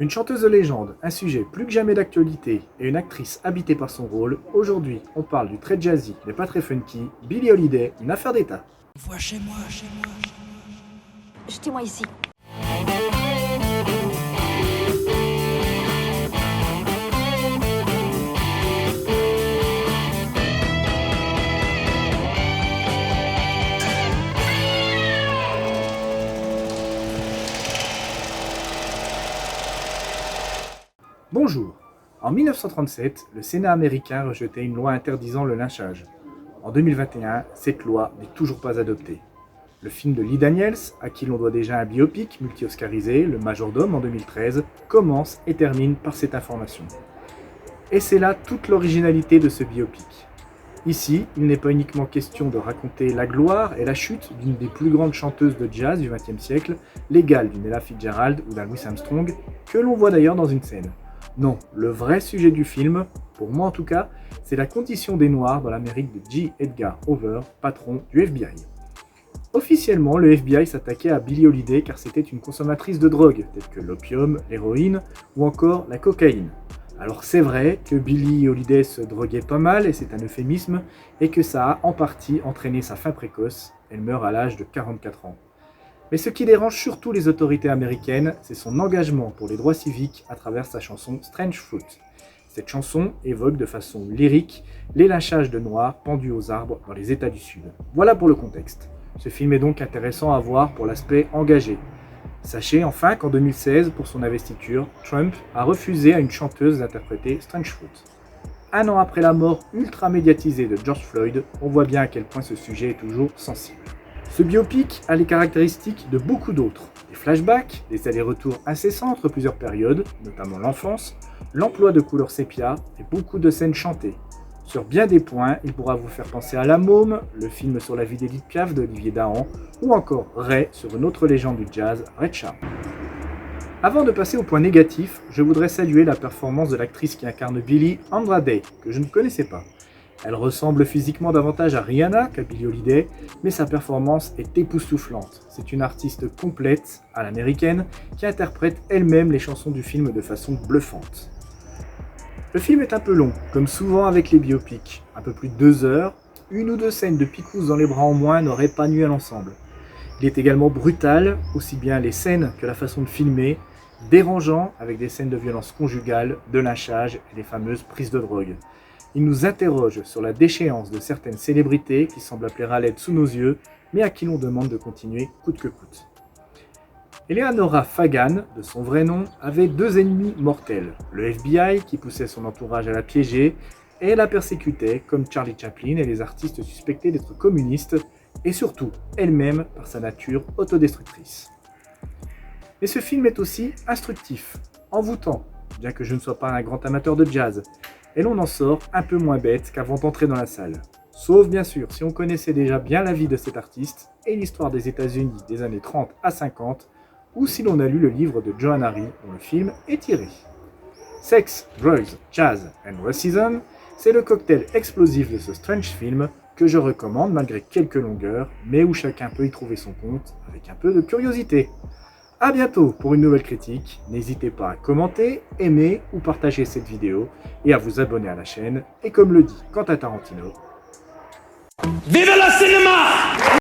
Une chanteuse de légende, un sujet plus que jamais d'actualité et une actrice habitée par son rôle, aujourd'hui on parle du très jazzy mais pas très funky, Billie Holiday, une affaire d'état. Vois chez moi, chez moi. Jetez-moi ici. Bonjour. En 1937, le Sénat américain rejetait une loi interdisant le lynchage. En 2021, cette loi n'est toujours pas adoptée. Le film de Lee Daniels, à qui l'on doit déjà un biopic multi-oscarisé, Le Majordome en 2013, commence et termine par cette information. Et c'est là toute l'originalité de ce biopic. Ici, il n'est pas uniquement question de raconter la gloire et la chute d'une des plus grandes chanteuses de jazz du XXe siècle, l'égale d'une Ella Fitzgerald ou d'un Louis Armstrong, que l'on voit d'ailleurs dans une scène. Non, le vrai sujet du film, pour moi en tout cas, c'est la condition des Noirs dans l'Amérique de J. Edgar Hoover, patron du FBI. Officiellement, le FBI s'attaquait à Billie Holiday car c'était une consommatrice de drogue, telles que l'opium, l'héroïne ou encore la cocaïne. Alors c'est vrai que Billie Holiday se droguait pas mal, et c'est un euphémisme, et que ça a en partie entraîné sa fin précoce. Elle meurt à l'âge de 44 ans. Mais ce qui dérange surtout les autorités américaines, c'est son engagement pour les droits civiques à travers sa chanson Strange Fruit. Cette chanson évoque de façon lyrique les lynchages de Noirs pendus aux arbres dans les États du Sud. Voilà pour le contexte. Ce film est donc intéressant à voir pour l'aspect engagé. Sachez enfin qu'en 2016, pour son investiture, Trump a refusé à une chanteuse d'interpréter Strange Fruit. Un an après la mort ultra médiatisée de George Floyd, on voit bien à quel point ce sujet est toujours sensible. Ce biopic a les caractéristiques de beaucoup d'autres. Des flashbacks, des allers-retours incessants entre plusieurs périodes, notamment l'enfance, l'emploi de couleurs sépia et beaucoup de scènes chantées. Sur bien des points, il pourra vous faire penser à La Môme, le film sur la vie d'Édith Piaf d'Olivier Dahan, ou encore Ray sur une autre légende du jazz, Ray Charles. Avant de passer au point négatif, je voudrais saluer la performance de l'actrice qui incarne Billie, Andra Day, que je ne connaissais pas. Elle ressemble physiquement davantage à Rihanna qu'à Billie Holiday, mais sa performance est époustouflante. C'est une artiste complète, à l'américaine, qui interprète elle-même les chansons du film de façon bluffante. Le film est un peu long, comme souvent avec les biopics, un peu plus de 2 heures. Une ou deux scènes de picousse dans les bras en moins n'auraient pas nui à l'ensemble. Il est également brutal, aussi bien les scènes que la façon de filmer, dérangeant avec des scènes de violence conjugale, de lynchage et des fameuses prises de drogue. Il nous interroge sur la déchéance de certaines célébrités qui semblent appeler à l'aide sous nos yeux, mais à qui l'on demande de continuer coûte que coûte. Eleanora Fagan, de son vrai nom, avait 2 ennemis mortels. Le FBI, qui poussait son entourage à la piéger, et la persécutait, comme Charlie Chaplin et les artistes suspectés d'être communistes, et surtout, elle-même par sa nature autodestructrice. Mais ce film est aussi instructif, envoûtant, bien que je ne sois pas un grand amateur de jazz, et l'on en sort un peu moins bête qu'avant d'entrer dans la salle. Sauf bien sûr si on connaissait déjà bien la vie de cet artiste et l'histoire des États-Unis des années 30 à 50, ou si l'on a lu le livre de Johann Hari dont le film est tiré. Sex, Drugs, Jazz and Racism, c'est le cocktail explosif de ce strange film que je recommande malgré quelques longueurs, mais où chacun peut y trouver son compte avec un peu de curiosité. A bientôt pour une nouvelle critique, n'hésitez pas à commenter, aimer ou partager cette vidéo et à vous abonner à la chaîne, et comme le dit Quentin Tarantino, Vive le cinéma!